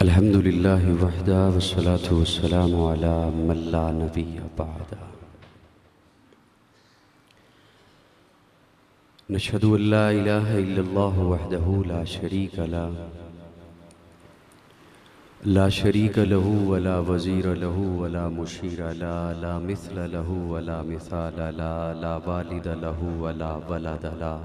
अल्हम्दुलिल्लाहि वहदा वस्सलातु वस्सलामु अला मन ला नबिय्य बअदा। नशहदु अल्ला इलाहा इल्लल्लाह वहदहु ला शरीक लहू वला वज़ीर लहू वला मुशीर ला ला मिस्ल लहू वला मिसाल ला ला वालिद लहू वला वलद ला।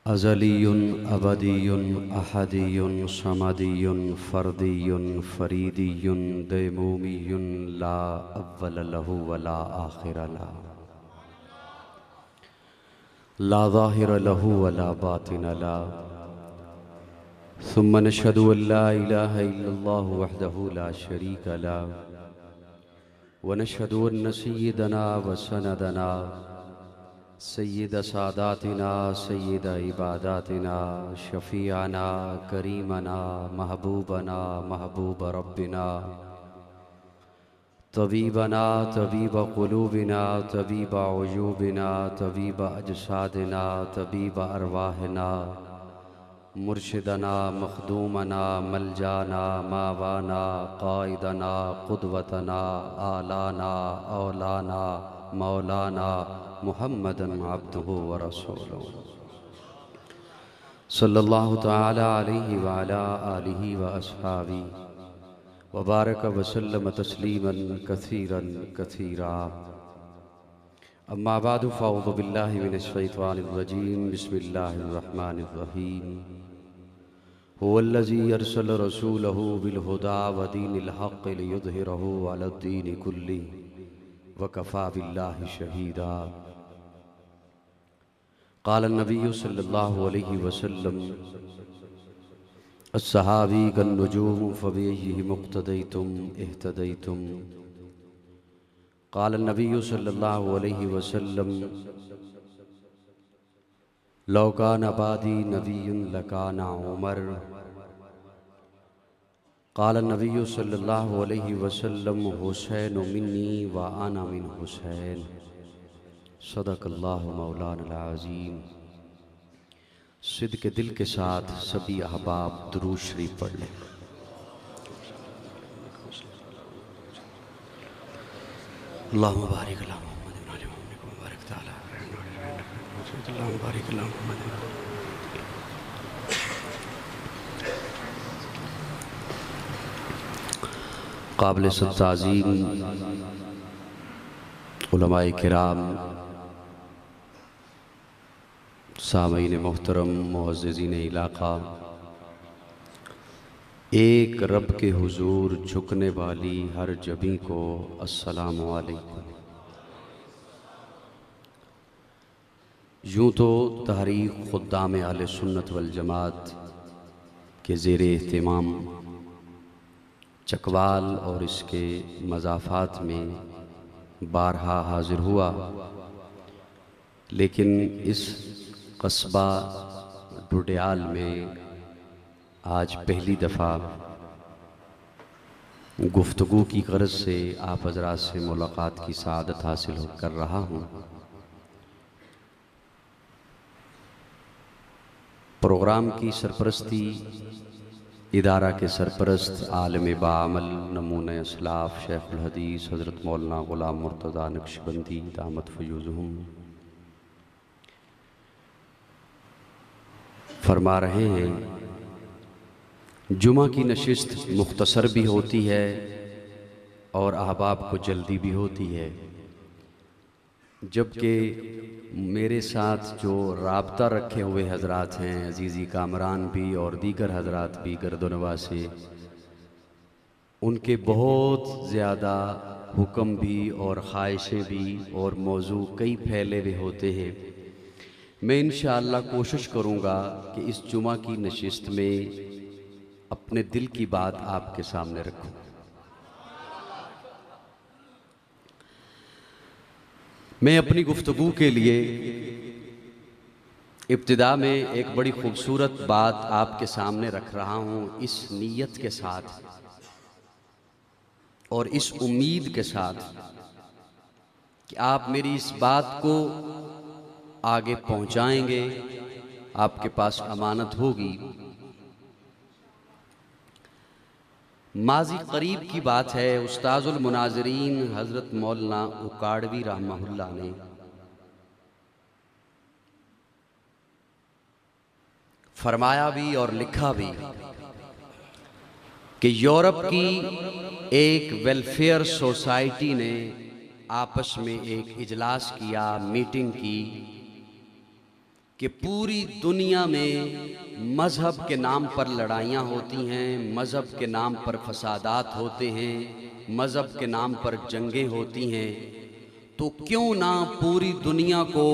अज़लियुन अबदियुन अहदियुन समदियुन फ़र्दियुन फ़रीदियुन दैमूमियुन ला अव्वल लहू वला आखिर ला। ला ज़ाहिर लहू वला बातिन ला। सुम्मा नशहदु अल्ला इलाहा इल्लल्लाह वहदहु ला शरीक ला व नशहदु अन्न सय्यदना व सनदना सय्यद सादातिना सय्यद इबादातिना शफ़ीअना करीमना महबूबना महबूब रब्बिना तबीबना तबीब क़ुलूबिना तबीब उयूबिना तबीब अजसादिना तबीब अरवाहिना मुर्शिदना मखदूमना मलजाना मावाना क़ाइदना क़ुदवतना आलाना औलाना मौलाना मुहम्मदन अब्दुहु व रसूलुहु सल्लल्लाहु तआला अलैहि व अला आलिहि व अस्हाबी व बारक व सल्लम तस्लीमन कसीरन कसीरा। अम्मा बादु फ़अऊज़ु बिल्लाहि मिनश शैतानिर रजीम। बिस्मिल्लाहिर रहमानिर रहीम। हुवल्लज़ी अरसल रसूलहु बिल हुदा व दीनिल हक़्क़ लियुज़हिरहु अलद्दीनि कुल्लिहि व कफ़ा बिल्लाहि शहीदा। क़ाल नबिय्यु सल्लल्लाहु अलैहि वसल्लम अस्सहाबी कन्नुजूम फ़बिअय्यिहिम मुक़्तदय्तुम इह्तदय्तुम। क़ाल नबिय्यु सल्लल्लाहु अलैहि वसल्लम लौ कान बादी नबियुन लकाना उमर। क़ाल नबिय्यु सल्लल्लाहु अलैहि वसल्लम हुसैन मिन्नी व अना मिन हुसैन। सदक़ल्लाहु मौलाना अज़ीम। सिद्क़ दिल के साथ सभी अहबाब दुरूद शरीफ पढ़ लें। अल्लाहुम्मा बारिक अला मुहम्मद व आलि मुहम्मद व बारिक तआला अल्लाहुम्मा बारिक अला मुहम्मद। काबिल ताज़ीम उलमाए किराम, सामीन मोहतरम, मुअज़्ज़िज़ीन इलाक़ा, एक रब के हुजूर झुकने वाली हर जबीं को अस्सलामु अलैकुम। यूँ तो तहरीक ख़ुद्दाम अहले सुन्नत वल जमात के ज़ेर एहतिमाम चकवाल और इसके मज़ाफ़ात में बारहा हाज़िर हुआ, लेकिन इस कस्बा डुडियाल में आज पहली दफ़ा गुफ्तगू की ग़रज़ से आप हज़रात से मुलाक़ात की सआदत हासिल कर रहा हूँ। प्रोग्राम की सरपरस्ती इदारा के सरपरस्त आलिम बाअमल नमूने असलाफ़ शेखुल हदीस हज़रत मौलाना ग़ुलाम मुर्तज़ा नक्शबंदी दामत फ़यूज़ुहुम फरमा रहे हैं। जुमा की नशिस्त मुख्तसर भी होती है और अहबाब को जल्दी भी होती है, जबकि मेरे साथ जो राब्ता रखे हुए हजरात हैं, अजीज़ी कामरान भी और दीगर हजरात भी गर्दनवा से, उनके बहुत ज़्यादा हुक्म भी और ख्वाहिशें भी और मौजू कई फैले हुए होते हैं। मैं इंशाअल्लाह कोशिश करूँगा कि इस जुमा की नशिस्त में अपने दिल की बात आपके सामने रखूं। मैं अपनी गुफ्तगू के लिए इब्तिदा में एक बड़ी खूबसूरत बात आपके सामने रख रहा हूं, इस नीयत के साथ और इस उम्मीद के साथ कि आप मेरी इस बात को आगे पहुंचाएंगे, आपके पास अमानत होगी माजी करीब की बात है, उस्ताजुल मुनाज़रीन हज़रत मौलाना उकाड़वी रहमहुल्लाह ने फरमाया भी और लिखा भी कि यूरोप की एक वेलफेयर सोसाइटी ने आपस में एक इजलास किया, मीटिंग की कि पूरी दुनिया में मज़हब के नाम पर लड़ाइयाँ होती हैं, मज़हब के नाम पर फसादात होते हैं, मज़हब के नाम पर जंगें होती हैं, तो क्यों ना पूरी दुनिया को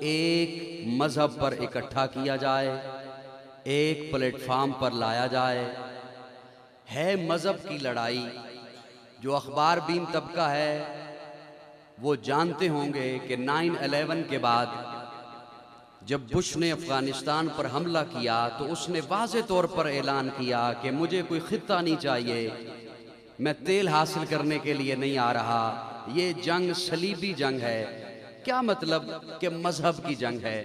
एक मज़हब पर इकट्ठा किया जाए, एक प्लेटफार्म पर लाया जाए। है मज़हब की लड़ाई। जो अखबार बीन तबका है वो जानते होंगे कि 9/11 के बाद जब बुश ने अफ़गानिस्तान पर हमला किया तो उसने वाज़े तौर पर ऐलान किया कि मुझे कोई ख़ित्ता नहीं चाहिए, मैं तेल हासिल करने के लिए नहीं आ रहा, ये जंग सलीबी जंग है। क्या मतलब कि मज़हब की जंग है।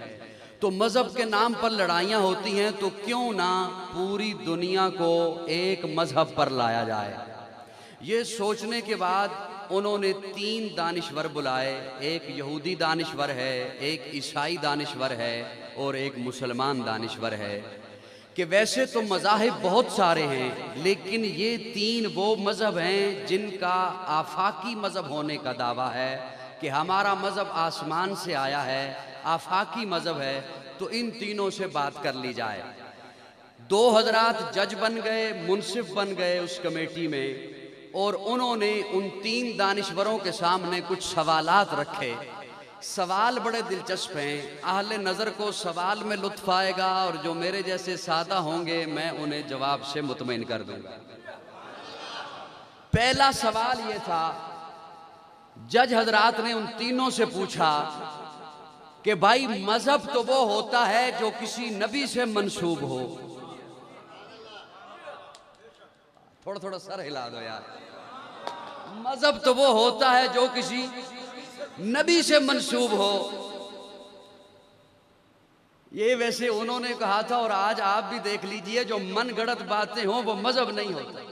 तो मज़हब के नाम पर लड़ाइयाँ होती हैं, तो क्यों ना पूरी दुनिया को एक मज़हब पर लाया जाए। ये सोचने के बाद उन्होंने 3 दानिश्वर बुलाए, एक यहूदी दानिश्वर है, एक ईसाई दानिश्वर है और एक मुसलमान दानिश्वर है, कि वैसे तो मज़ाहिब बहुत सारे हैं लेकिन ये 3 वो मज़हब हैं जिनका आफाकी मज़हब होने का दावा है कि हमारा मज़हब आसमान से आया है, आफाकी मज़हब है। तो इन तीनों से बात कर ली जाए। 2 हज़रात जज बन गए, मुंसिफ बन गए उस कमेटी में, और उन्होंने उन 3 दानिश्वरों के सामने कुछ सवालात रखे। सवाल बड़े दिलचस्प हैं, अहले नज़र को सवाल में लुत्फ़ आएगा और जो मेरे जैसे सादा होंगे मैं उन्हें जवाब से मुतमईन कर दूंगा। पहला सवाल ये था, जज हजरात ने उन तीनों से पूछा कि भाई मज़हब तो वो होता है जो किसी नबी से मंसूब हो। थोड़ा थोड़ा सर हिला दो यार। मज़हब तो वो होता है जो किसी नबी से मंसूब हो। ये वैसे उन्होंने कहा था और आज आप भी देख लीजिए, जो मन गढ़ंत बातें हों वो मज़हब नहीं होता।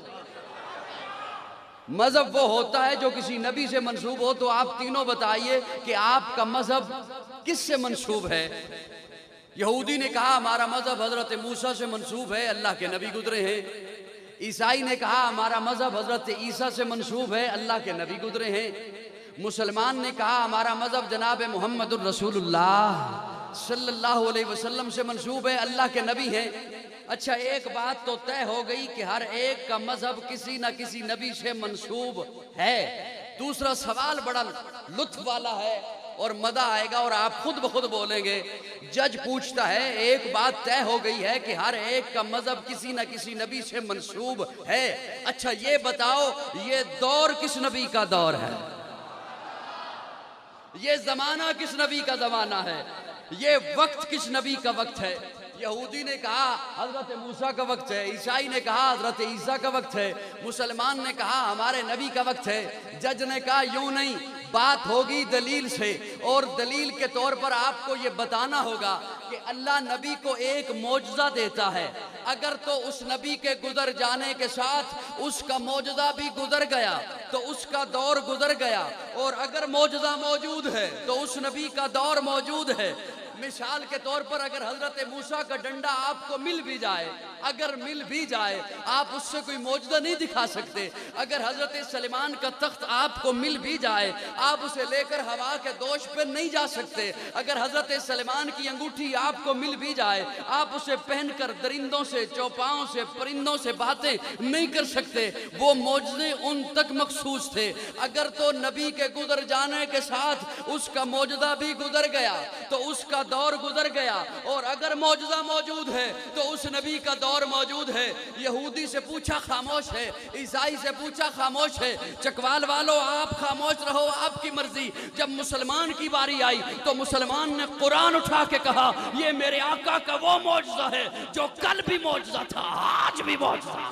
मज़हब वो होता है जो किसी नबी से मंसूब हो। तो आप तीनों बताइए कि आपका मज़हब किससे मंसूब है। यहूदी ने कहा हमारा मज़हब हज़रत मूसा से मंसूब है, अल्लाह के नबी गुजरे हैं। ईसाई ने कहा हमारा मज़हब हज़रत ईसा से मंसूब है, अल्लाह के नबी गुजरे हैं। मुसलमान ने कहा हमारा मज़हब जनाब मुहम्मदुर रसूलुल्लाह सल्लल्लाहु अलैहि वसल्लम से मंसूब है, अल्लाह के नबी हैं। अच्छा, एक बात तो तय हो गई कि हर एक का मज़हब किसी न किसी नबी से मंसूब है। दूसरा सवाल बड़ा लुत्फ वाला है और मज़ा आएगा और आप खुद ब खुद बोलेंगे। जज पूछता है, एक बात तय हो गई है कि हर एक का मज़हब किसी न किसी नबी से मंसूब है। अच्छा ये बताओ, ये दौर किस नबी का दौर है, ये ज़माना किस नबी का ज़माना है, ये वक्त किस नबी का वक्त है। यहूदी ने कहा हज़रत मूसा का वक्त है, ईसाई ने कहा हज़रत ईसा का वक्त है, मुसलमान ने कहा हमारे नबी का वक्त है। जज ने कहा यूं नहीं, बात होगी दलील से, और दलील के तौर पर आपको ये बताना होगा कि अल्लाह नबी को एक मौजज़ा देता है, अगर तो उस नबी के गुजर जाने के साथ उसका मौजज़ा भी गुजर गया तो उसका दौर गुजर गया, और अगर मौजज़ा मौजूद है तो उस नबी का दौर मौजूद है। मिसाल के तौर पर अगर हजरत मूसा का डंडा आपको मिल भी जाए, अगर मिल भी जाए, आप उससे कोई मौजज़ा नहीं दिखा सकते। अगर हजरत सलेमान का तख्त आपको मिल भी जाए, आप उसे लेकर हवा के दोष पर नहीं जा सकते। अगर हजरत सलेमान की अंगूठी आपको मिल भी जाए, आप उसे पहनकर दरिंदों से, चौपाओं से, परिंदों से बातें नहीं कर सकते। वो मौजज़े उन तक मखसूस थे। अगर तो नबी के गुजर जाने के साथ उसका मौजज़ा भी गुजर गया तो उसका दौर गुजर गया, और अगर मौजज़ा मौजूद है तो उस नबी का दौर मौजूद है। यहूदी से पूछा खामोश है, ईसाई से पूछा खामोश है, चकवाल वालों आप खामोश रहो, आपकी मर्जी। जब मुसलमान की बारी आई तो मुसलमान ने कुरान उठा के कहा ये मेरे आका का वो मौजज़ा है जो कल भी मौजज़ा था, आज भी मौजज़ा।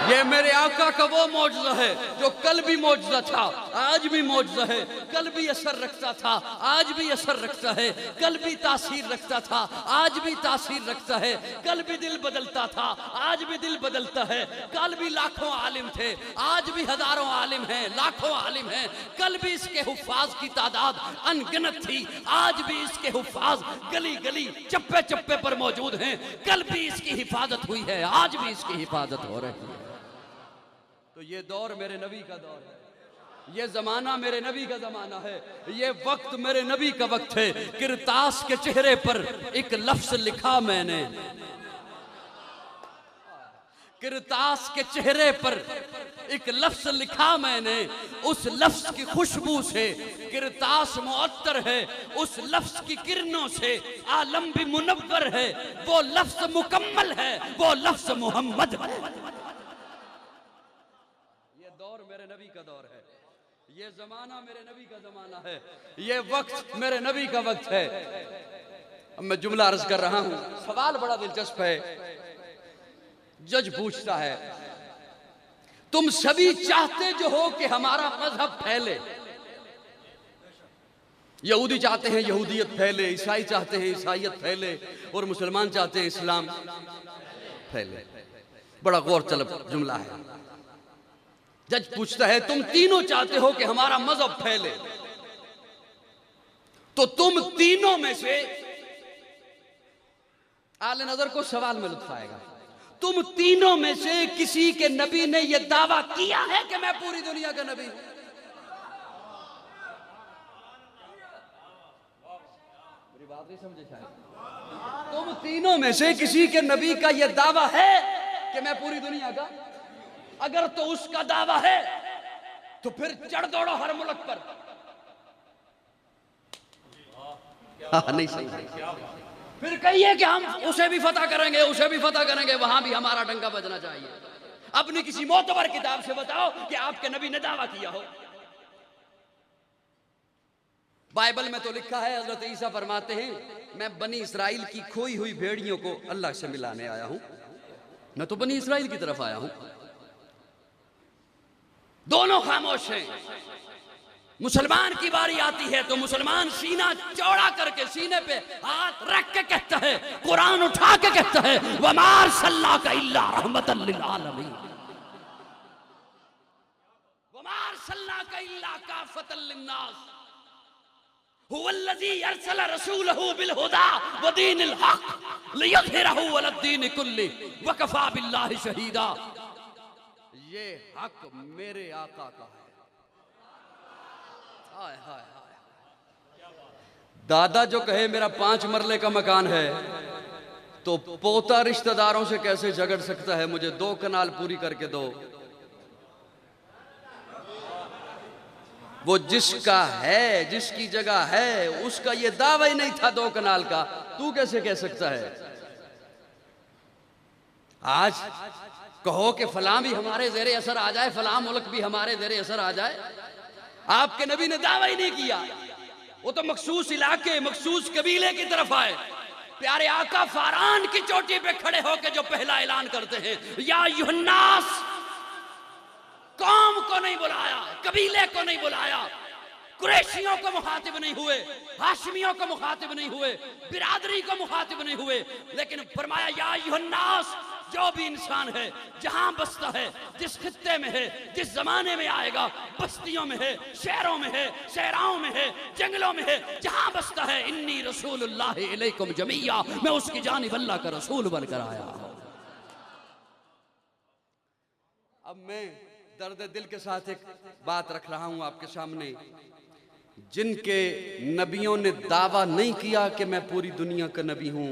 ये मेरे आका का वो मौजज़ा है जो कल भी मौजज़ा था, आज भी मौजज़ा है, कल भी असर रखता था, आज भी असर रखता है, कल भी तासीर रखता था, आज भी तासीर रखता है, कल भी दिल बदलता था, आज भी दिल बदलता है, कल भी लाखों आलिम थे, आज भी हजारों आलिम हैं, लाखों आलिम हैं, कल भी इसके हुफ्फाज की तादाद अनगिनत थी, आज भी इसके हुफ्फाज गली गली चप्पे चप्पे पर मौजूद हैं, कल भी इसकी हिफाजत हुई है, आज भी इसकी हिफाजत हो रही है। तो ये दौर मेरे नबी का दौर है, ये जमाना मेरे नबी का जमाना है, ये वक्त मेरे नबी का वक्त है। किरतास के चेहरे पर एक लफ्ज लिखा मैंने, किरतास के चेहरे पर एक लफ्ज लिखा मैंने, उस लफ्ज की खुशबू से किरतास मुअत्तर है, उस लफ्ज की किरणों से आलम भी मुनव्वर है, वो लफ्ज मुकम्मल है, वो लफ्ज मोहम्मद है। ये दौर मेरे नबी का दौर है, ये जमाना मेरे नबी का जमाना है, ये वक्त मेरे नबी का वक्त है। अब मैं जुमला अर्ज कर रहा हूं, सवाल बड़ा दिलचस्प है। जज पूछता है, तुम सभी चाहते जो हो कि हमारा मजहब फैले। यहूदी चाहते हैं यहूदियत फैले, ईसाई चाहते हैं ईसाइयत फैले, और मुसलमान चाहते हैं इस्लाम फैले। बड़ा गौर तलब जुमला है। जज पूछता है, तुम तीनों चाहते हो कि हमारा मजहब फैले, तो तुम तीनों में से, आले नजर को सवाल में लुत्फ आएगा, तुम तीनों में से किसी के नबी ने यह दावा किया है कि मैं पूरी दुनिया का नबी हूं? मेरी बात नहीं समझे शायद। तुम तीनों में से किसी के नबी का यह दावा है कि मैं पूरी दुनिया का? अगर तो उसका दावा है तो फिर चढ़ दौड़ो हर मुल्क पर। नहीं सही, फिर कहिए कि हम उसे भी फतह करेंगे, उसे भी फतह करेंगे, वहां भी हमारा डंका बजना चाहिए। अपनी किसी मोतबर किताब से बताओ कि आपके नबी ने दावा किया हो। बाइबल में तो लिखा है, हजरत ईसा फरमाते हैं, मैं बनी इसराइल की खोई हुई भेड़ियों को अल्लाह से मिलाने आया हूं, मैं तो बनी इसराइल की तरफ आया हूं। दोनों खामोश हैं। मुसलमान की बारी आती है तो मुसलमान सीना चौड़ा करके सीने पे हाथ रख के कहता है, कुरान उठा के कहता है, वमा अरसलनाका इल्ला रहमतल लिल आलमीन, वमा अरसलनाका इल्ला काफतल लिन्नास, हुवल्लज़ी अरसल रसूलहु बिल हुदा व दीनिल हक लियुज़हिरहु अलद्दीन कुल्ली व कफ़ा बिल्लाहि शहीदा। ये हक मेरे आका का है। हाय हाय हाय। दादा जो कहे मेरा 5 मरले का मकान है, तो पोता रिश्तेदारों से कैसे झगड़ सकता है, मुझे 2 कनाल पूरी करके दो। वो जिसका है, जिसकी जगह है, उसका ये दावा ही नहीं था 2 कनाल का, तू कैसे कह सकता है? आज कहो कि फलां भी हमारे ज़ेरे असर आ जाए, फलां मुल्क भी हमारे ज़ेरे असर आ जाए, आपके नबी ने दावा ही नहीं किया। वो तो मखसूस इलाके, मखसूस कबीले की तरफ आए। प्यारे आका फारान की चोटी पे खड़े होकर जो पहला ऐलान करते हैं, या यूहन्नास, कौम को नहीं बुलाया, कबीले को नहीं बुलाया, कुरैशियों को मुखातिब नहीं हुए, हाशमियों को मुखातिब नहीं हुए, बिरादरी को मुखातिब नहीं हुए, लेकिन फरमाया या यूहन्नास, जो भी इंसान है, जहां बसता है, जिस खित्ते में है, जिस जमाने में आएगा, बस्तियों में है, शहरों में है, सहराओं में है, जंगलों में है, जहां बसता है, इन्नी रसूलुल्लाह इलैकुम जमीया, मैं उसकी जानिब अल्लाह का रसूल बनकर आया हूं। अब मैं दर्द दिल के साथ एक बात रख रहा हूं आपके सामने। जिनके नबियों ने दावा नहीं किया कि मैं पूरी दुनिया का नबी हूं,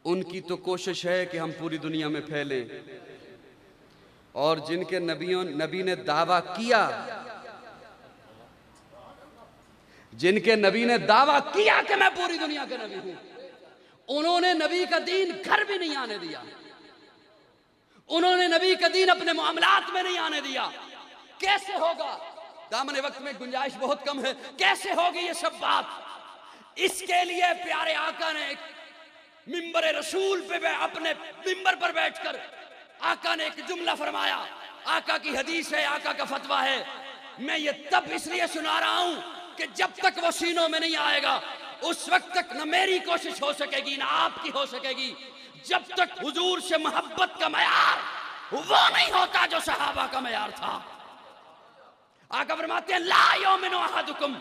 उनकी तो कोशिश है कि हम पूरी दुनिया में फैलें, और जिनके नबी ने दावा किया, जिनके नबी ने दावा किया कि मैं पूरी दुनिया का नबी हूं, उन्होंने नबी का दीन घर भी नहीं आने दिया, उन्होंने नबी का दीन अपने मामलात में नहीं आने दिया। कैसे होगा? दामन वक्त में गुंजाइश बहुत कम है, कैसे होगी ये सब बात? इसके लिए प्यारे आका ने मिंबर रसूल पे अपने मिंबर पर बैठकर आका ने एक जुमला फरमाया, आका की हदीस है, आका का फतवा है। मैं ये तब इसलिए सुना रहा हूं कि जब तक वो सीनों में नहीं आएगा उस वक्त तक न मेरी कोशिश हो सकेगी ना आपकी हो सकेगी, जब तक हुजूर से मोहब्बत का मयार वो नहीं होता जो सहाबा का मयार था। आका फरमाते हैं ला युमिनु अहदुकुम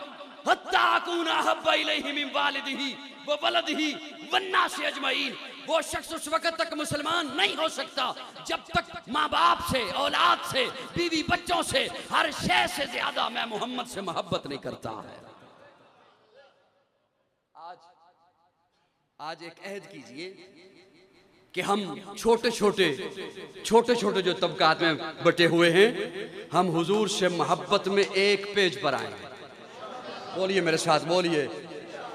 हत्ता अकूना अहब्बा इलैहि मिन वालिदिही व वलदिही वन्नासि अजमईन। वो शख्स उस वक्त तक मुसलमान नहीं हो सकता जब तक माँ बाप से, औलाद से, बीवी बच्चों से, हर शय से ज्यादा मैं मोहम्मद से मोहब्बत नहीं करता है। आज एक अहद कीजिए कि हम छोटे छोटे जो तबकात में बटे हुए हैं, हम हुजूर से मोहब्बत में एक पेज पर आए। बोलिए मेरे साथ, बोलिए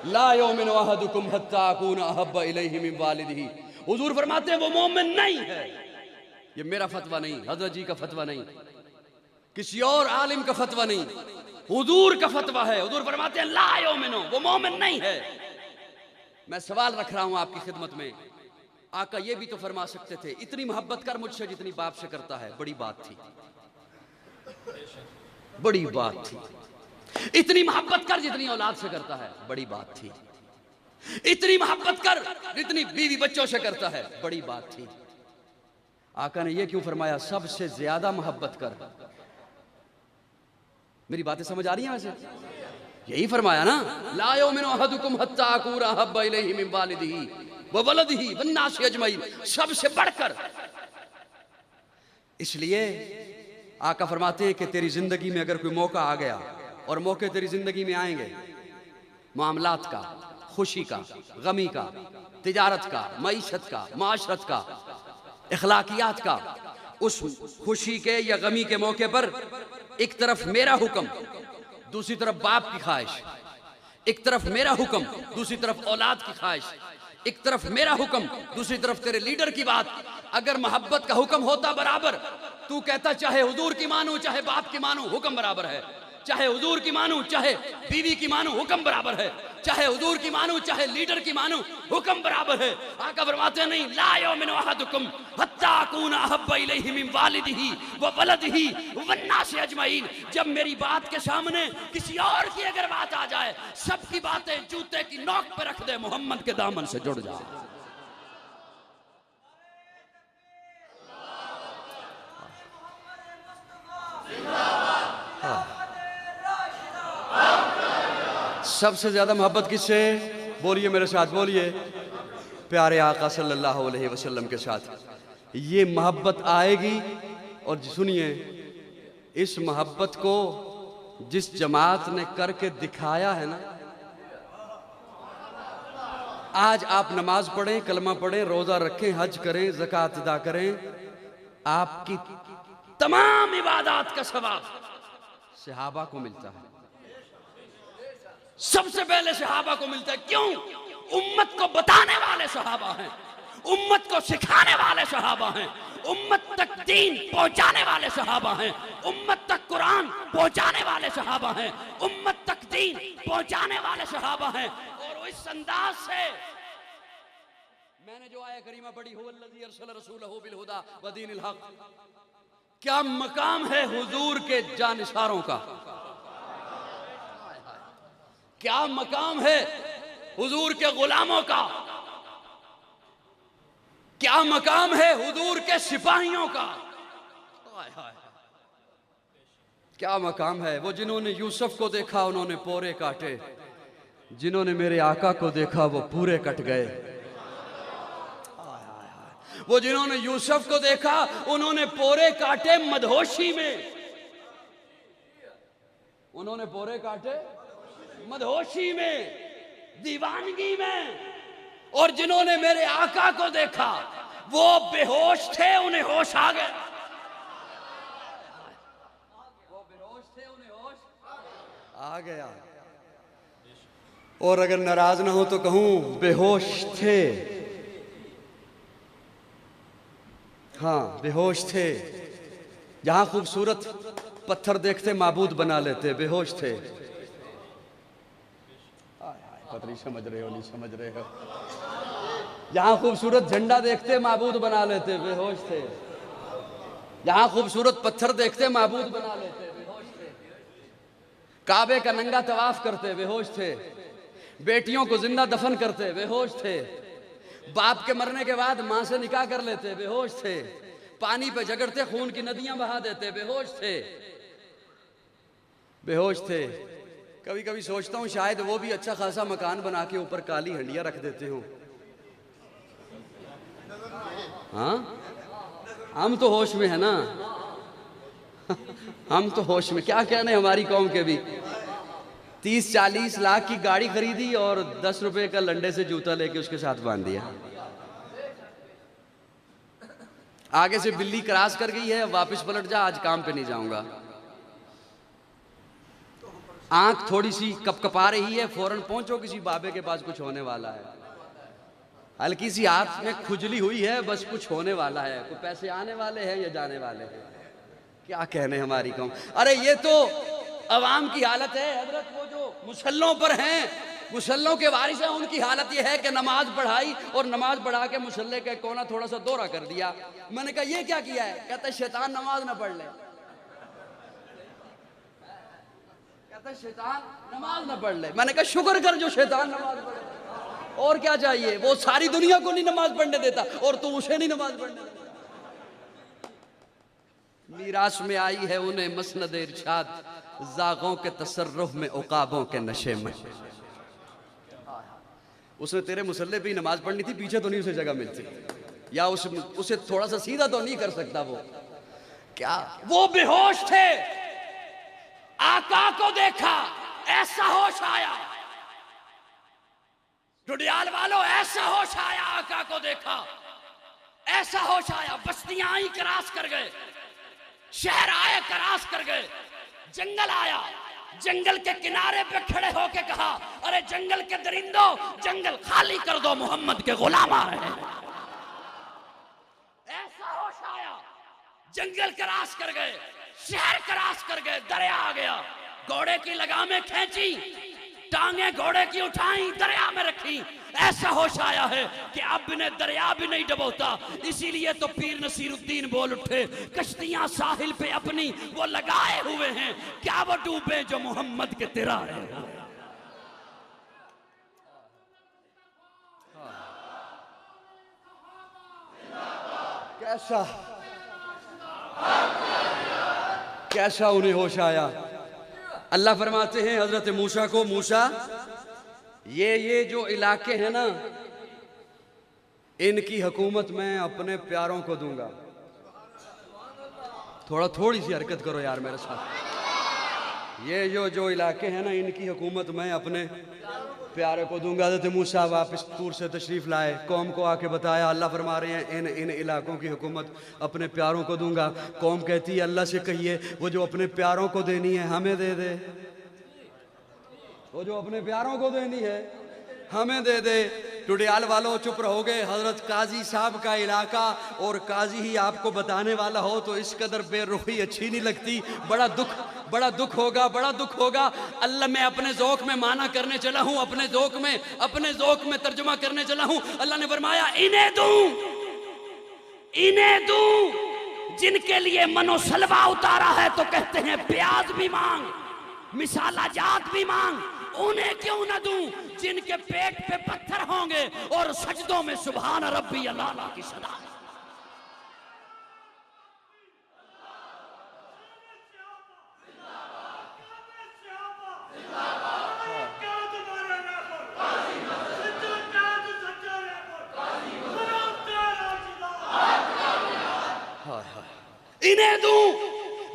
ला युमिनु अहदुकुम हत्ता अकूना अहब्बा इलैहि मिन वालिदिही। हुजूर फरमाते हैं वो मोमिन नहीं है। ये मेरा फतवा नहीं, हजरत जी का फतवा नहीं, किसी और आलिम का फतवा नहीं, हुजूर का फतवा है। हुजूर फरमाते हैं ला युमिनु, वो मोमिन नहीं है। मैं सवाल रख रहा हूं आपकी खिदमत में, आका ये भी तो फरमा सकते थे इतनी मोहब्बत कर मुझसे जितनी बाप से करता है। बड़ी बात थी, बड़ी बात थी। इतनी मोहब्बत कर जितनी औलाद से करता है। बड़ी बात थी। इतनी मोहब्बत कर जितनी बीवी बच्चों से करता है। बड़ी बात थी। आका ने यह क्यों फरमाया सबसे ज्यादा मोहब्बत कर? मेरी बातें समझ आ रही हैं? वैसे यही फरमाया ना, ला युमिनु अहदुकुम हत्ता अकूना अहब्बा इलैहि मिन वालिदिही व वलदिही वन्नासि अजमईन, सबसे बढ़कर। इसलिए आका फरमाते हैं कि तेरी जिंदगी में अगर कोई मौका आ गया, और मौके तेरी जिंदगी में आएंगे मामलात का, खुशी का, गमी का, तिजारत का, मईशत का, माशरत का, इखलाकियात का, उस खुशी के या गमी के मौके पर एक तरफ मेरा हुक्म, दूसरी तरफ बाप की ख्वाहिश, एक तरफ मेरा हुक्म, दूसरी तरफ औलाद की ख्वाहिश, एक तरफ मेरा हुक्म, दूसरी तरफ तेरे लीडर की बात। अगर मोहब्बत का हुक्म होता बराबर, तू कहता चाहे हुजूर की मानूं चाहे बाप की मानूं, हुक्म बराबर है। चाहे हुजूर की मानूं चाहे बीवी की मानूं, हुक्म बराबर है। चाहे हुजूर की मानूं चाहे लीडर की मानूं, हुक्म बराबर है। आका फरमाते नहीं ला युमिनु अहदुकुम हत्ता अकूना अहब्बा इलैहि मिन वालिदिही व वलदिही वन्नासि अजमईन। जब मेरी बात के सामने किसी और की अगर बात आ जाए, सबकी बातें जूते की नोक पे रख दे, मोहम्मद के दामन से जुड़ जाए। सबसे ज्यादा मोहब्बत किससे? बोलिए मेरे साथ, बोलिए प्यारे आका सल्लल्लाहु अलैहि वसल्लम के साथ। ये मोहब्बत आएगी, और सुनिए, इस मोहब्बत को जिस जमात ने करके दिखाया है ना, आज आप नमाज पढ़ें, कलमा पढ़ें, रोजा रखें, हज करें, ज़कात अदा करें, आपकी तमाम इबादत का सवाब सहाबा को मिलता है। सबसे पहले सहाबा को मिलता है। क्यों? उम्मत को बताने वाले सहाबा हैं, उम्मत को सिखाने वाले सहाबा हैं, उम्मत तक दीन पहुंचाने वाले सहाबा हैं, उम्मत तक कुरान पहुंचाने वाले सहाबा हैं, उम्मत तक दीन पहुंचाने वाले सहाबा हैं। और इस अंदाज से मैंने जो आया करीमा पढ़ी, हुवल्लज़ी अरसला रसूलहू बिल हुदा व दीनिल हक, क्या मकाम है हुजूर के जानिसारों का, क्या मकाम है हुजूर के गुलामों का, क्या मकाम है हुजूर के सिपाहियों का। क्या मकाम है। वो जिन्होंने यूसुफ को देखा उन्होंने पोरे काटे, जिन्होंने मेरे आका को देखा वो पूरे कट गए। वो जिन्होंने यूसुफ को देखा उन्होंने पोरे काटे मदहोशी में, उन्होंने पोरे काटे मदहोशी में, दीवानगी में। और जिन्होंने मेरे आका को देखा वो बेहोश थे, उन्हें होश आ गया। वो बेहोश थे, उन्हें होश आ गया। और अगर नाराज ना हो तो कहूं बेहोश थे। हाँ, बेहोश थे। जहां खूबसूरत पत्थर देखते माबूद बना लेते, बेहोश थे। पता नहीं समझ रहे हो, नहीं समझ रहे हो। जहां खूबसूरत झंडा देखते माबूद बना लेते, बेहोश थे। जहां खूबसूरत पत्थर देखते महबूद बना लेते, बेहोश थे। काबे का नंगा तवाफ करते, बेहोश थे। बेटियों को जिंदा दफन करते, बेहोश थे। बाप के मरने के बाद मां से निकाह कर लेते, बेहोश थे। पानी पे झगड़ते, खून की नदियां बहा देते, बेहोश थे, बेहोश थे। कभी कभी सोचता हूं शायद वो भी अच्छा खासा मकान बना के ऊपर काली हंडियां रख देते हो। हाँ, हम तो होश में है ना। हम तो होश में, क्या कहने हमारी कौम के भी 30-40 लाख की गाड़ी खरीदी और 10 रुपए का लंडे से जूता लेके उसके साथ बांध दिया। आगे से बिल्ली क्रॉस कर गई है, वापस पलट जा, आज काम पे नहीं जाऊंगा। आंख थोड़ी सी कपकपा रही है, फौरन पहुंचो, किसी बाबे के पास कुछ होने वाला है। हल्की सी हाथ में खुजली हुई है, बस कुछ होने वाला है, कोई पैसे आने वाले हैं या जाने वाले हैं। क्या कहने हमारी कौम। अरे ये तो अवाम की हालत है हजरत। वो जो मुसल्लों पर हैं, मुसल्लों के वारिस हैं, उनकी हालत ये है कि नमाज पढ़ाई और नमाज पढ़ा के मुसल्ले का कोना थोड़ा सा दौरा कर दिया। मैंने कहा ये क्या किया है? कहता शैतान नमाज ना पढ़ ले। कहता शैतान नमाज ना पढ़ ले। मैंने कहा शुक्र कर जो शैतान नमाज पढ़े, और क्या चाहिए। वो सारी दुनिया को नहीं नमाज पढ़ने देता और तू उसे नहीं नमाज पढ़ने देता। मीरास में आई है उन्हें मसनद इरशाद, जागों के तसर्रुफ में उकाबों के नशे में। उसने तेरे मुसल्ले पे ही नमाज पढ़नी थी, पीछे तो नहीं उसे जगह मिलती, या उसे थोड़ा सा सीधा तो नहीं कर सकता वो। क्या वो बेहोश थे, आका को देखा, ऐसा होश आया। डुडियाल वालों, ऐसा होश आया, आका को देखा, ऐसा होश आया। बस्तियां आई, क्रॉस कर गए, शहर आए, क्रॉस कर गए, जंगल आया, जंगल के किनारे पे खड़े होके कहा, अरे जंगल के दरिंदों, जंगल खाली कर दो, मोहम्मद के गुलाम आ रहे हैं। ऐसा होश आया, जंगल क्रॉस कर गए, शहर क्रॉस कर गए, दरिया आ गया, घोड़े की लगामें खींची, टांगे घोड़े की उठाई, दरिया में रखी। ऐसा होश आया है कि अब इन्हें दरिया भी नहीं डुबोता। इसीलिए तो पीर नसीरुद्दीन बोल उठे, कश्तियां साहिल पे अपनी वो लगाए हुए हैं, क्या वो डूबे जो मोहम्मद के तिरा है। कैसा कैसा उन्हें होश आया। अल्लाह फरमाते हैं हजरत मूसा को, मूसा ये जो इलाके हैं ना, इनकी हुकूमत मैं अपने प्यारों को दूंगा। थोड़ी सी हरकत करो यार मेरे साथ। ये जो इलाके हैं ना, इनकी हुकूमत मैं अपने प्यारे को दूंगा। हजरत मूसा वापस तूर से तशरीफ लाए, कौम को आके बताया, अल्लाह फरमा रहे हैं इन इलाकों की हुकूमत अपने प्यारों को दूंगा। कौम कहती है अल्लाह से कहिए वो जो अपने प्यारों को देनी है हमें दे दे, वो जो अपने प्यारों को देनी है हमें दे दे। टुडियाल वालों चुप रहोगे। हजरत काजी साहब का इलाका और काजी ही आपको बताने वाला हो तो इस कदर बेरुखी अच्छी नहीं लगती। बड़ा दुख होगा, बड़ा दुख होगा। अल्लाह, मैं अपने ज़ौक़ में माना करने चला हूँ, अपने ज़ौक़ में तर्जुमा करने चला हूँ। अल्लाह ने फरमाया इन्हें दूं जिनके लिए मनोसलवा उतारा है तो कहते हैं प्याज भी मांग, मिसाला जात भी मांग। उन्हें क्यों न दूं जिनके पेट पे पत्थर होंगे और सजदों में सुभान रब्बी अल्लाह की सदा। इन्हें दूं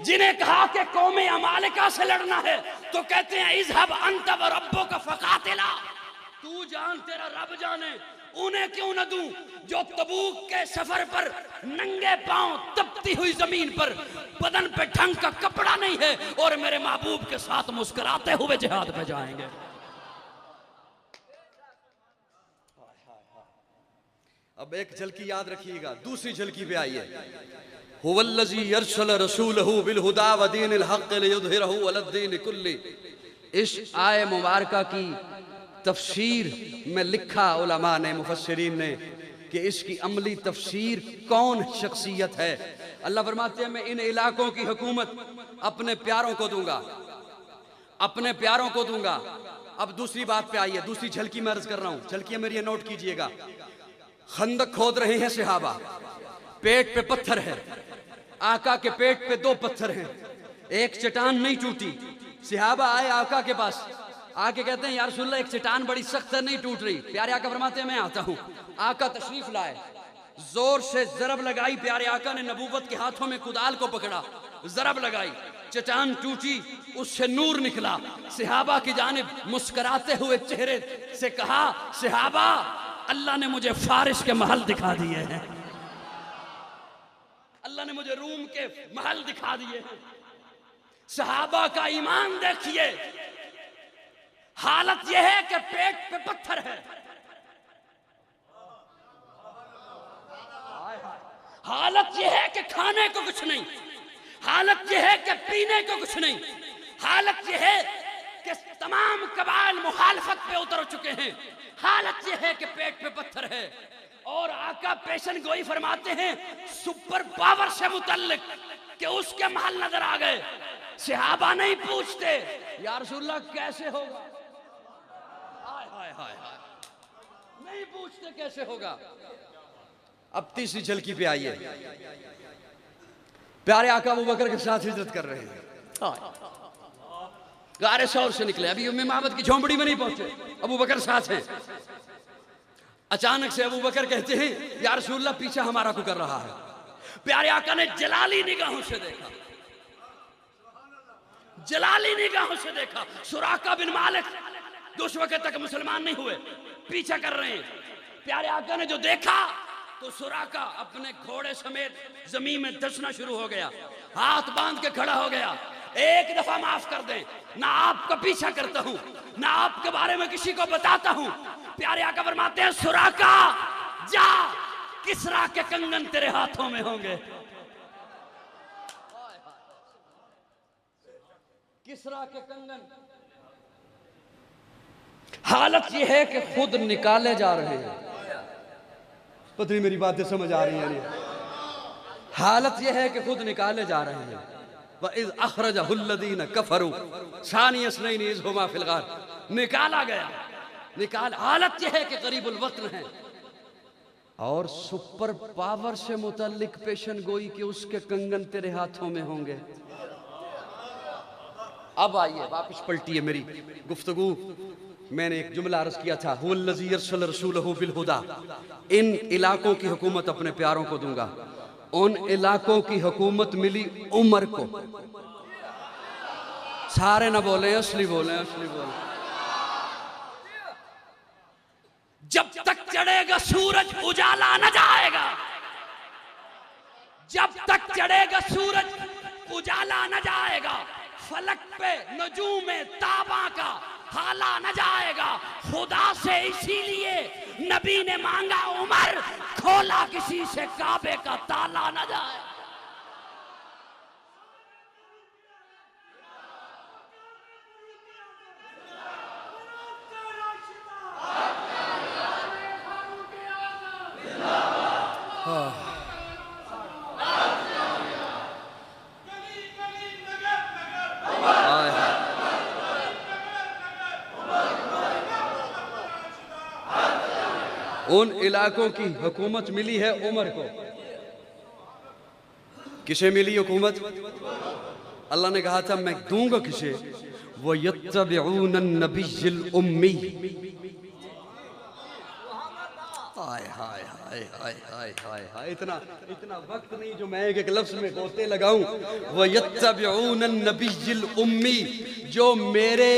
जिन्हें कहा कि कौमे अमालिका से लड़ना है तो कहते हैं इज़हब अंत व रब्बुका फकातिला, तू जान तेरा रब जाने। उन्हें क्यों न दूं जो तबूक के सफर पर नंगे पांव तपती हुई जमीन पर, बदन पे ढंग का कपड़ा नहीं है और मेरे महबूब के साथ मुस्कुराते हुए जिहाद पे जाएंगे। अब एक झलकी याद रखिएगा, दूसरी झलकी पे आइए। हुवल्लज़ी यरसल रसूलहु बिल हुदा व दीनिल हक़्क़ लियुज़हिरहु अलद्दीन कुल्ली। इस आय मुबारका की तफसीर में लिखा उलमा ने, मुफस्सिरीन ने, कि इसकी अमली तफसीर कौन शख्सियत है। अल्लाह फरमाते हैं मैं इन इलाकों की हुकूमत अपने प्यारों को दूंगा, अपने प्यारों को दूंगा। अब दूसरी बात पे आई है, दूसरी झलकी मैं अर्ज कर रहा हूं, झलकी मेरी नोट कीजिएगा। खंदक खोद रहे हैं सहाबा, पेट पे पत्थर है, आका के पेट पे 2 पत्थर हैं, एक चट्टान नहीं टूटी। सहाबा आए आका के पास, आके कहते हैं या रसूलल्लाह एक चट्टान बड़ी सख्त है, नहीं टूट रही। प्यारे आका फरमाते हैं मैं आता हूं। आका तशरीफ लाए, जोर से जरब लगाई, प्यारे आका ने नबूवत के हाथों में कुदाल को पकड़ा, जरब लगाई, चट्टान टूटी, उससे नूर निकला। सहाबा की जानिब मुस्कुराते हुए चेहरे से कहा सहाबा अल्लाह ने मुझे फारिस के महल दिखा दिए हैं, अल्लाह ने मुझे रूम के महल दिखा दिए हैं। सहाबा का ईमान देखिए, हालत यह है कि पेट पे पत्थर है, हालत यह है कि खाने को कुछ नहीं, हालत यह है कि पीने को कुछ नहीं, हालत यह है कि तमाम कबाइल मुखालफत पे उतर चुके हैं, हालत यह है कि पेट पे पत्थर है। और आका पेशन गोई फरमाते हैं सुपर पावर से मुतल्लिक कि उसके महल नजर आ गए। सहाबा नहीं पूछते या रसूलल्लाह कैसे होगा, हाय हाय हाय हाय, नहीं पूछते कैसे होगा। अब तीसरी झलकी पे आइए, प्यारे आका अबू बकर के साथ हिजरत कर रहे हैं, गारे शौर से निकले, अभी उम्मे माबद की झोंपड़ी में नहीं पहुंचे, अबू बकर साथ हैं। अचानक से अबू बकर कहते हैं या रसूलल्लाह पीछा हमारा को कर रहा है। प्यारे आका ने जलाली निगाहों से देखा, जलाली निगाहों से देखा। सुराका बिन मालिक जो उस वक्त तक मुसलमान नहीं हुए पीछा कर रहे हैं। प्यारे आका ने जो देखा तो सुराका अपने घोड़े समेत जमीन में धंसना शुरू हो गया, हाथ बांध के खड़ा हो गया, एक दफा माफ कर दें, ना आपका पीछा करता हूं, ना आपके बारे में किसी को बताता हूं। प्यारे आका फरमाते हैं सुराका जा, किसरा के कंगन तेरे हाथों में होंगे, किसरा के कंगन। हालत यह है कि खुद निकाले जा रहे हैं, पता नहीं मेरी बातें समझ आ रही हैं। हालत यह है कि खुद निकाले जा रहे हैं। वइज़ अख़रजहुल्लज़ीन कफ़रू सानिय इस्नैन इज़ हुमा फ़िल ग़ार, निकाला गया, हालत यह है कि करीबुल वतन है। और सुपर पावर से मुतल्लिक पेशन गोई कि उसके कंगन तेरे हाथों में होंगे। अब आइए वापस पलटिए मेरी गुफ्तगू। मैंने एक जुमला अर्ज किया था, हुवल्लज़ी अरसल रसूलहु बिल हुदा, इन इलाकों की हुकूमत अपने प्यारों को दूंगा। उन इलाकों की हुकूमत मिली उमर को। सारे ना बोले, असली बोले, असली बोले। जब तक चढ़ेगा सूरज उजाला न जाएगा, जब तक चढ़ेगा सूरज उजाला न जाएगा, फलक पे नजूम ताबा का हाला न जाएगा। खुदा से इसीलिए नबी ने मांगा उमर, खोला किसी से काबे का ताला न जाए। उन इलाकों की हुकूमत मिली है उमर को। किसे मिली हुकूमत? अल्लाह ने कहा था मैं दूंगा किसे, वो यत्तबिऊन नबिय्युल उम्मी। हाय हाय हाय हाय हाय हाय हाय, इतना वक्त नहीं जो मैं एक लफ्ज में गोते लगाऊं। वो यत्तबिऊन नबिय्युल उम्मी, जो मेरे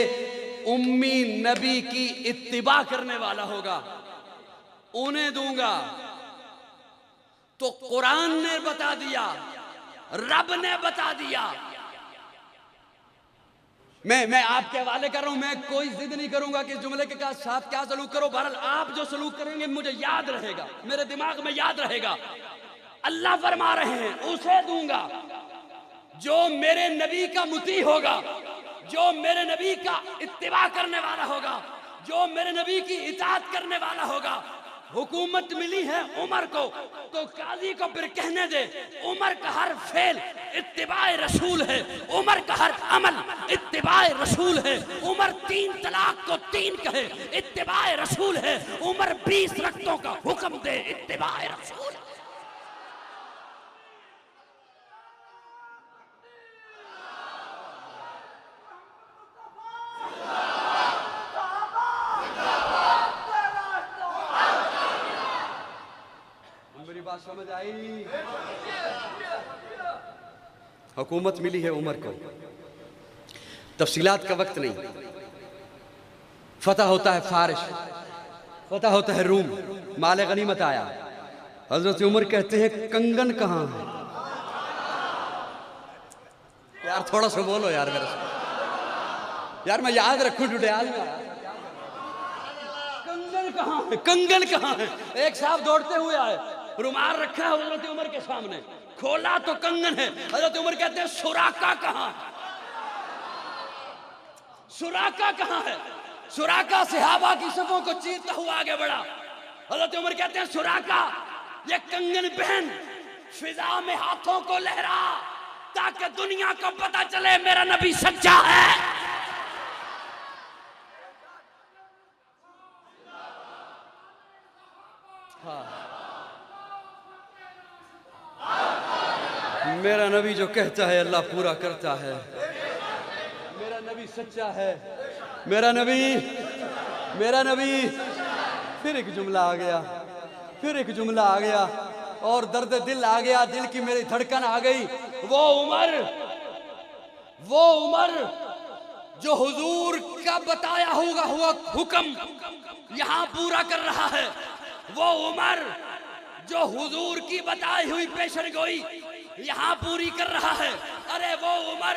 उम्मी नबी की इत्तिबा करने वाला होगा उन्हें दूंगा। तो कुरान ने बता दिया, रब ने बता दिया। मैं आपके हवाले कर रहा हूं, मैं कोई जिद नहीं करूंगा कि इस जुमले के साथ क्या सलूक करो। बहरहाल आप जो सलूक करेंगे मुझे याद रहेगा, मेरे दिमाग में याद रहेगा। अल्लाह फरमा रहे हैं उसे दूंगा जो मेरे नबी का मुती होगा, जो मेरे नबी का इत्तिबा करने वाला होगा, जो मेरे नबी की इताअत करने वाला होगा। हुकूमत मिली है उमर को, तो काजी को फिर कहने दे उमर का हर फेल इत्तिबाए रसूल है, उमर का हर अमल इत्तिबाए रसूल है। उमर 3 तलाक को 3 कहे इत्तिबाए रसूल है। उमर 20 रक्तों का हुक्म दे इत्तिबाए रसूल है। मेरी बात समझ आई? हुकूमत मिली है उमर को, तफसीलात का वक्त नहीं। फतह होता है फारिश, फतह होता है रूम, माल गनीमत आया। हजरत उमर कहते हैं कंगन कहाँ है? यार थोड़ा सा बोलो यार मेरे से, यार मैं याद रखूं डुडियाल में। कंगन कहाँ है? कंगन कहाँ है? एक साहब दौड़ते हुए आए, रुमाल रखा है हजरत उमर के सामने, खोला तो कंगन है। हजरत उमर कहते हैं सुराका कहाँ? सुराका कहाँ है? सुराका सहाबा की सफों को चीरता हुआ आगे बढ़ा। हजरत उमर कहते हैं सुराका, ये कंगन पहन, फिजा में हाथों को लहरा, ताकि दुनिया को पता चले मेरा नबी सच्चा है। हाँ। मेरा नबी जो कहता है अल्लाह पूरा करता है। मेरा नबी सच्चा है। मेरा नबी, मेरा नबी। फिर एक जुमला आ गया, फिर एक जुमला आ गया और दर्द दिल आ गया, दिल की मेरी धड़कन आ गई। वो उमर जो हुजूर का बताया हुआ हुक्म यहां पूरा कर रहा है, वो उमर जो हुजूर की बताई हुई पेशन गोई यहां पूरी कर रहा है। अरे वो उमर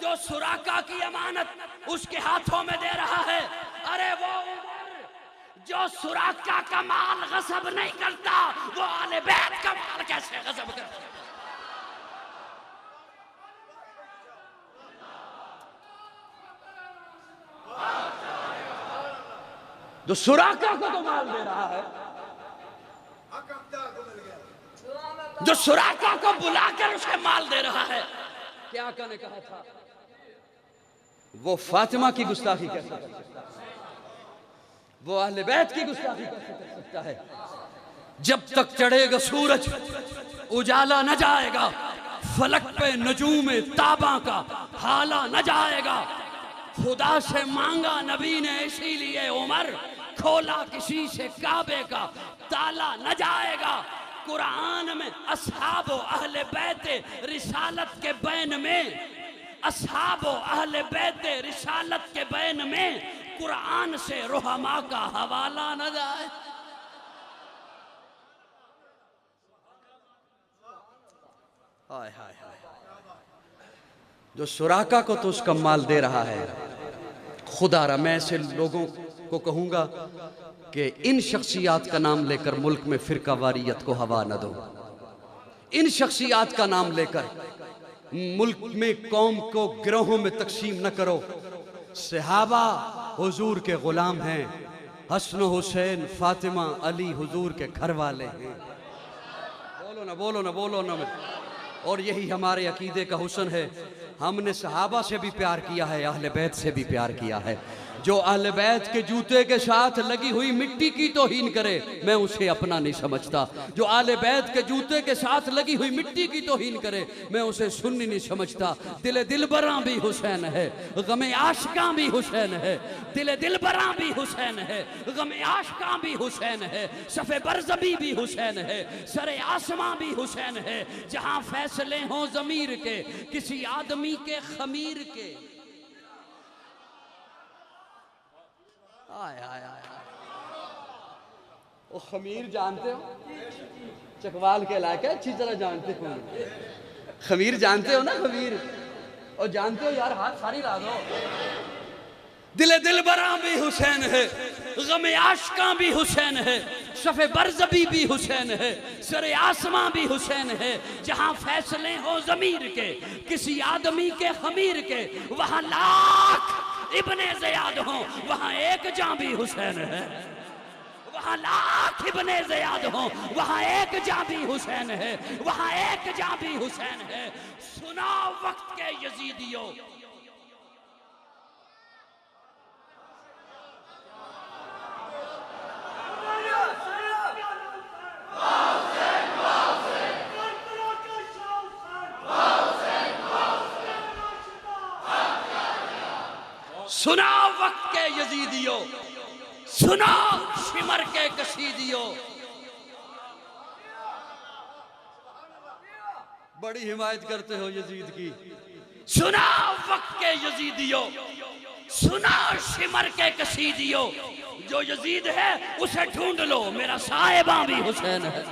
जो सुराका की अमानत उसके हाथों में दे रहा है। अरे वो उमर जो सुराका का माल गसब नहीं करता, वो आले बैत का माल कैसे गसब करता? जो सुराका को तो माल दे रहा है, जो सुराका को बुलाकर उसे माल दे रहा है। क्या आका ने कहा था? वो फातिमा की गुस्ताखी कैसे कर सकता है? वो अहले बैत की गुस्ताखी कैसे कर सकता है? जब तक चढ़ेगा सूरज उजाला न जाएगा, फलक पे नजूम ताबा का हाला न जाएगा। खुदा से मांगा नबी ने इसीलिए उमर, खोला किसी से काबे का ताला न जाएगा। कुरान में असहाबो अहले बैते रिसालत के बैन में, असहाबो अहले बैते रिसालत के बैन में कुरान से रोहमा का हवाला न जाए। हाय हाय हाय। जो सुराका को तो उसका माल दे रहा है, खुदा रा मैं ऐसे लोगों को कहूंगा कि इन शख्सियात का नाम लेकर मुल्क में फिरका वारियत को हवा न दो। इन शख्सियात का नाम लेकर मुल्क में कौम को गिरोहों में तकसीम न करो। सहाबा हुजूर के गुलाम हैं, हसन हुसैन फातिमा अली हुजूर के घर वाले हैं। बोलो ना, बोलो ना, बोलो ना। और यही हमारे अकीदे का हुस्न है। हमने सहाबा से भी प्यार किया है, अहले बैत से भी प्यार किया है। जो अहले बैत के जूते के साथ लगी हुई मिट्टी की तौहीन करे, मैं उसे अपना नहीं समझता। जो अहले बैत के जूते के साथ लगी हुई मिट्टी की तौहीन करे, मैं उसे सुन्नी नहीं समझता। दिल दिलबरा भी हुसैन है, गमे आशिकां भी हुसैन है। दिल दिलबरा भी हुसैन है, गमे आशिकां भी हुसैन है। सफ़े बरज़बी भी हुसैन है, सरे आसमां भी हुसैन है। जहां फैसले हों ज़मीर के, किसी आदमी के खमीर के। आय आय आय। वो खमीर जानते हो? चकवाल के इलाके अच्छी तरह जानते हो। खमीर जानते हो ना? खमीर और जानते हो यार, हाथ सारी ला दो। दिल दिलबरा भी हुसैन है, गमे आशिकां भी हुसैन है। सफ़े बरज़बी भी हुसैन है, सरे आसमां भी हुसैन है। जहां फैसले हो ज़मीर के, किसी आदमी के खमीर के, वहां लाख इब्ने ज़ियाद हो, वहां एक जां भी हुसैन है। जहां लाख इब्ने ज़ियाद हो वहां एक जाबी हुसैन है, वहां एक जाबी हुसैन है। सुना वक्त के यजीदियों, सुना वक्त के यजीदियों, सुना शिमर के कशीदियों। बड़ी हिमायत करते हो यजीद की। सुना वक्त के यजीदियों, सुना शिमर के कशीदियों। जो यजीद है उसे ढूंढ लो, मेरा साहिबा भी हुसैन है।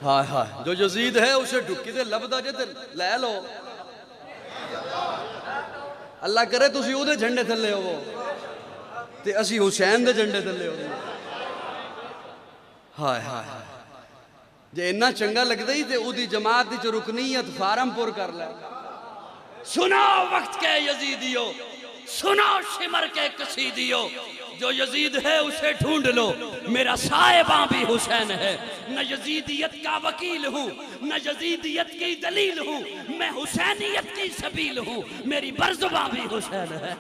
हाय हाय, जो यजीद है उसे ढुक्की दे लभदा जे ते लै लो। अल्लाह करे तुसी उहदे झंडे थल्ले होवो ते असी हुसैन दे झंडे थल्ले होवो। हाय हाय, जे इन्ना चंगा लगदा ही ते उहदी जमात दी रुकनीयत फार्म पुर कर लै। सुनो वक्त के यजीदियों, सुनो शिमर के कसीदियों। जो यजीद है उसे ढूंढ लो, मेरा साहिबा भी हुसैन है। न यजीदियत का वकील हूँ, न यजीदियत की दलील हूँ, मैं हुसैनियत की सबील हूँ। मेरी बरज़ुबां भी हुसैन है,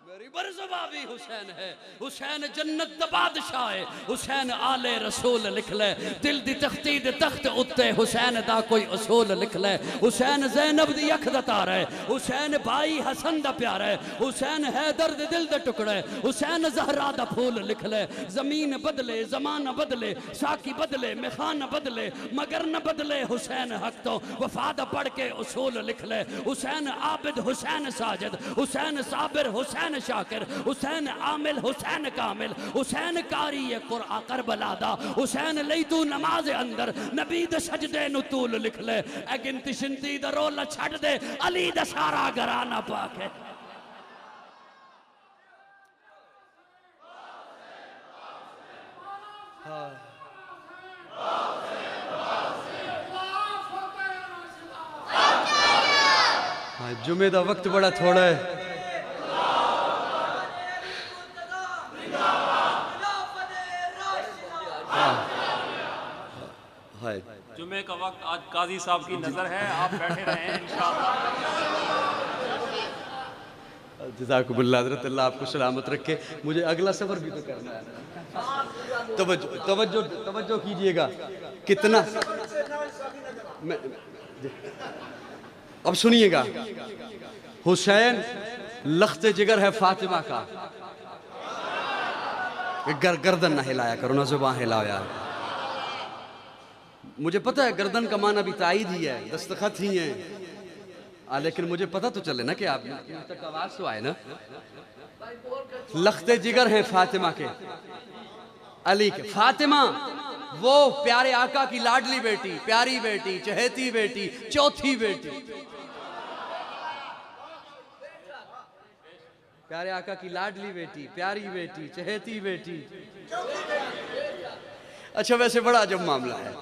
मेरी बरज़ुबां भी हुसैन है। हुसैन जन्नत दा बादशाह है, हुसैन आले रसूल लिख ले। दिल दी तख्ती दे तख्त उत्ते हुसैन दा कोई असूल लिख ले। हुसैन ज़ैनब दी अख दा तारा है, हुसैन भाई हसन दा प्यारा है, हुसैन हैदर दे दिल दे टुकड़ा है, हुसैन ज़हरा दा फूल लिख ले। ज़मीन बदले, ज़माना बदले, साकी बदले, मेखान बदले, मगर न बदले हुसैन हक तो। वफा दा पढ़ के उसूल लिख ले। हुसैन आबिद, हुसैन साजिद, हुसैन साबिर, हुसैन शाकिर, हुसैन आमिल, हुसैन कामिल, हुसैन कारी ये कुरआ करबला दा। हुसैन लई तू नमाज अंदर नबी दे सजदे नु तूल लिख ले। ए गिनती शिनती दा रोल छड़ दे, अली दा सारा घराना पाके। जुमे दा वक्त बड़ा थोड़ा है। जुमे का वक्त आज काजी साहब की नजर है, आप बैठे रहें इंशाअल्लाह। जज़ाकुमुल्लाह, हज़रत अल्लाह आपको सलामत रखे। मुझे अगला सफ़र भी तो करना है। तवज्जो तवज्जो तवज्जो कीजिएगा कितना। अब सुनिएगा, हुसैन लख्ते जिगर है फातिमा का। गर्दन ना हिलाया करो ना, जुबान हिलाओ यार। मुझे पता है गर्दन का माना भी ताईद ही है, दस्तखत ही है, लेकिन मुझे पता तो चले ना कि आप तक आवाज तो आए ना। लख्ते जिगर हैं फातिमा के, अली के। फातिमा वो प्यारे आका की लाडली बेटी, प्यारी बेटी, चहेती बेटी, चौथी बेटी, प्यारे आका की लाडली बेटी, प्यारी बेटी, चहेती बेटी। अच्छा, वैसे बड़ा अजब मामला है।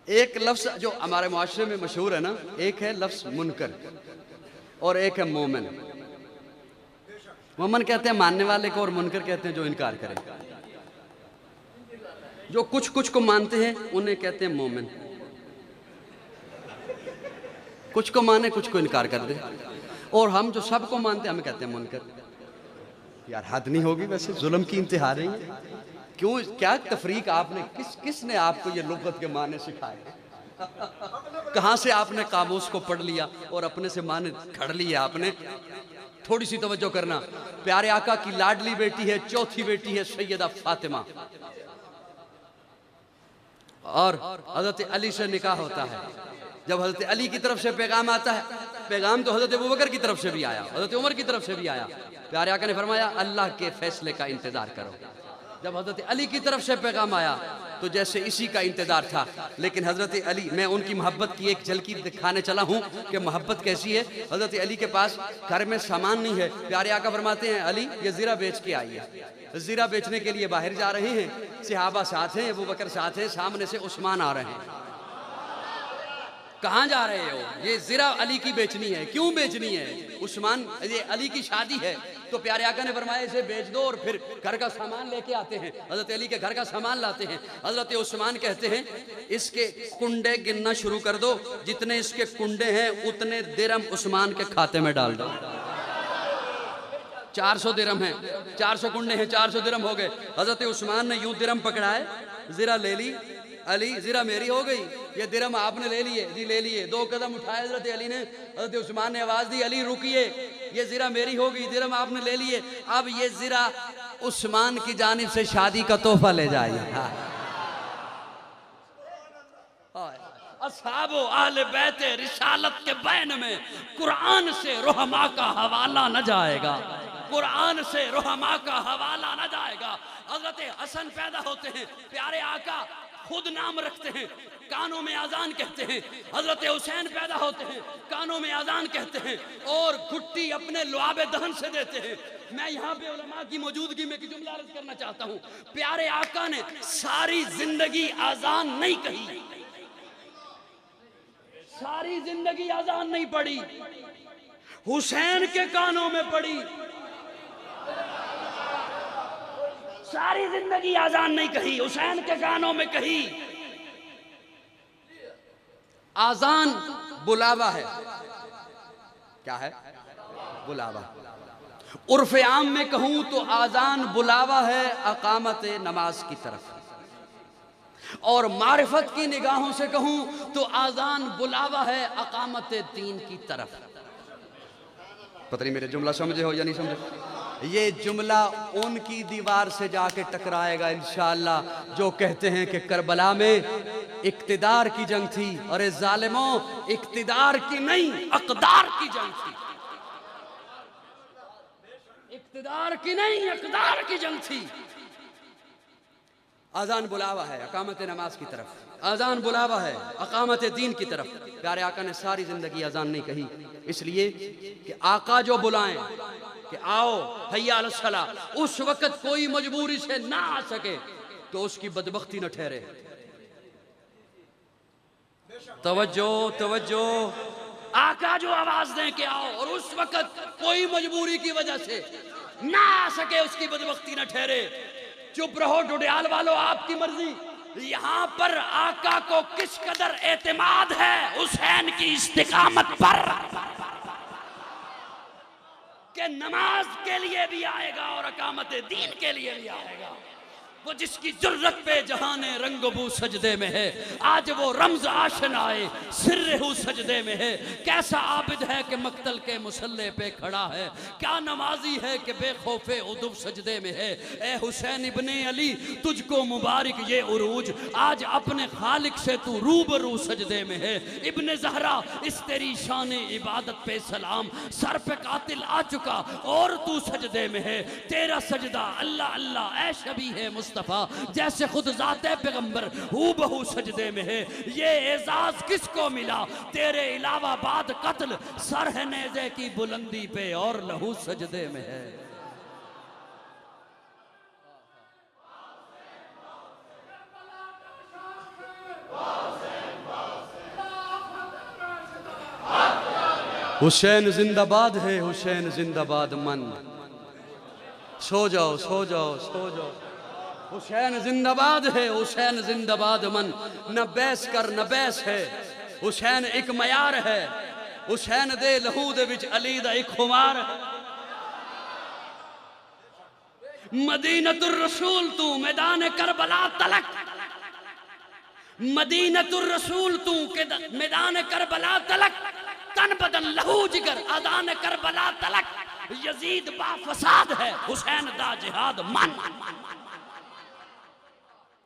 एक लफ्ज़ जो हमारे मुआशरे में मशहूर है ना, एक है लफ्ज़ मुनकर और एक है मोमिन। मोमिन कहते हैं मानने वाले को, और मुनकर कहते हैं जो इनकार करे। जो कुछ कुछ को मानते हैं उन्हें कहते हैं मोमिन, कुछ को माने कुछ को इनकार कर दे। और हम जो सबको मानते हैं हमें कहते हैं मुनकर। यार हद नहीं होगी वैसे, जुल्म की इंतहा नहीं है। क्यों, क्या तफरीक आपने, किसने आपको ये लुग़त के माने सिखाए? कहाँ से आपने कामूस को पढ़ लिया और अपने से माने खड़ लिए आपने? थोड़ी सी तवज्जो करना। प्यारे आका की लाडली बेटी है, चौथी बेटी है सैयदा फातिमा, और हजरत अली से निकाह होता है। जब हजरत अली की तरफ से पैगाम आता है, पैगाम तो हजरत अबू बकर की तरफ से भी आया, हजरत उमर की तरफ से भी आया। प्यारे आका ने फरमाया अल्लाह के फैसले का इंतजार करो। जब हजरत अली की तरफ से पैगाम आया तो जैसे इसी का इंतजार था। लेकिन हजरत अली, मैं उनकी मोहब्बत की एक झलकी दिखाने चला हूँ कि मोहब्बत कैसी है। हजरत अली के पास घर में सामान नहीं है। प्यारे आका फरमाते हैं अली ये ज़ीरा बेच के आई है। ज़ीरा बेचने के लिए बाहर जा रहे हैं, सहाबा साथ हैं, अबू बकर साथ है, सामने से उस्मान आ रहे हैं। कहाँ जा रहे हो? ये ज़रा अली की बेचनी है। क्यों बेचनी है? उस्मान, ये अली की शादी है। तो प्यारे आका ने फरमाया इसे बेच दो और फिर घर का सामान लेके आते हैं। हज़रत अली के घर का सामान लाते हैं। हज़रत उस्मान कहते हैं इसके कुंडे गिनना शुरू कर दो, जितने इसके कुंडे हैं उतने दिरहम उस्मान के खाते में डाल दो। 400 दिरहम है, 400 कुंडे हैं, 400 दिरहम हो गए। हज़रत उस्मान ने यूं दिरहम पकड़ाए, ज़रा ले ली। अली ज़रा मेरी हो गई, ये दिरहम आपने ले लिए। जी ले लिए। 2 कदम उठाए हज़रत अली ने। हज़रत उस्मान ने आवाज़ दी अली रुकिए, ये ज़रा मेरी हो गई, दिरहम आपने ले लिए। अब ये ज़रा उस्मान की जानिब से शादी का तोहफा ले जाइए। अस्हाबो अहले बैत रिसालत के बैन में कुरान से रहमा का हवाला न जाएगा, कुरान से रहमा का हवाला न जाएगा। हज़रत हसन पैदा होते हैं, प्यारे आका खुद नाम रखते हैं, कानों में अजान कहते हैं। हज़रत हुसैन पैदा होते हैं, कानों में अजान कहते हैं और घुट्टी अपने लुआबे दहन से देते हैं। मैं यहाँ पे उलमा की मौजूदगी में एक जुमला अर्ज करना चाहता हूँ। प्यारे आका ने सारी जिंदगी अजान नहीं कही, सारी जिंदगी अजान नहीं पड़ी, हुसैन के कानों में पड़ी। सारी जिंदगी अजान नहीं कही, हुसैन के कानों में कही। आजान बुलावा है। क्या है? बुलावा। उर्फ आम में कहूं तो आजान बुलावा है अकामत नमाज की तरफ, और मारिफत की निगाहों से कहूं तो आजान बुलावा है अकामत दीन की तरफ। पता नहीं मेरे जुमला समझे हो या नहीं समझे। ये जुमला उनकी दीवार से जाके टकराएगा इंशाअल्लाह जो कहते हैं कि करबला में इक्तिदार की जंग थी। अरे जालिमों, इक्तिदार की नहीं अक़दार की जंग थी। इक्तिदार की नहीं अक़दार की जंग थी। अजान बुलावा है अकामत नमाज की तरफ, अजान बुलावा है अकामत दीन की तरफ। प्यारे आका ने सारी जिंदगी अजान नहीं कही, इसलिए कि आका जो बुलाएं कि आओ हय्या अलस सला, उस वक्त कोई मजबूरी से ना आ सके तो उसकी बदबख्ती न ठहरे। तवज्जो तवज्जो, आका जो आवाज दें कि आओ और उस वक्त कोई मजबूरी की वजह से ना आ सके उसकी बदबख्ती न ठहरे। चुप रहो डुडियाल वालों, आपकी मर्जी। यहाँ पर आका को किस कदर एतमाद है हुसैन की इस्तिकामत पर कि नमाज के लिए भी आएगा और अकामत दीन के लिए भी आएगा। वो जिसकी जुर्रत पे जहाने रंगबू सजदे में है, आज वो रम्ज आशनाए सिर्रहू सजदे में है। कैसा आबिद है कि मक्तल के मुसल्ले पे खड़ा है, क्या नमाजी है कि बेखौफे उदुब सजदे में है। ए हुसैन इब्ने अली, तुझको मुबारक ये उरूज, आज अपने खालिक से तू रूबरू सजदे में है। इब्ने ज़हरा, इस तेरी शान इबादत पे सलाम, सर पे कातिल आ चुका और तू सजदे में है। तेरा सजदा अल्लाह अल्लाह ऐ शबी है मुस्तफा, जैसे खुद ज़ाते पैगंबर हूबहू सजदे में है। ये एजाज किसको मिला तेरे अलावा बाद कत्ल, सर है नेज़े की बुलंदी पे और लहू सजदे में है। हुसैन जिंदाबाद है, हुसैन जिंदाबाद मन। सो जाओ सो जाओ सो जाओ। हुसैन जिंदाबाद है, हुसैन जिंदाबाद मन। न बैस कर न बैस है, हुसैन एक मयार है। हुसैन दे लहू दे विच अली दा एक खुमार है। मदीनतुर रसूल तू मैदान करबला तलक, मदीनतुर रसूल तू के मैदान करबला तलक, तन बदन लहू जिगर आदान करबला तलक। यजीद बा फसाद है, हुसैन दा जिहाद मन।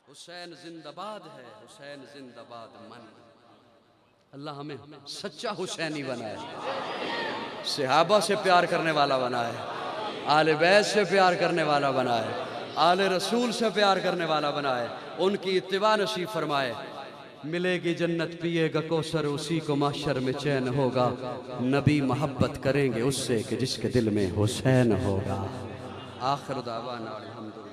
हुसैन जिंदाबाद है, हुसैन जिंदाबाद मन। अल्लाह हमें सच्चा हुसैनी बनाए, सहाबा से प्यार करने वाला बनाए, आले बैत से प्यार करने वाला बनाए, आले रसूल से प्यार करने वाला बनाए, उनकी इत्तिबा नसीब फरमाए। मिलेगी जन्नत पिएगा कौसर, उसी को माशर में चैन होगा। नबी मोहब्बत करेंगे उससे कि जिसके दिल में हुसैन होगा। आखिर दावाना अल्हम्दुलिल्लाह।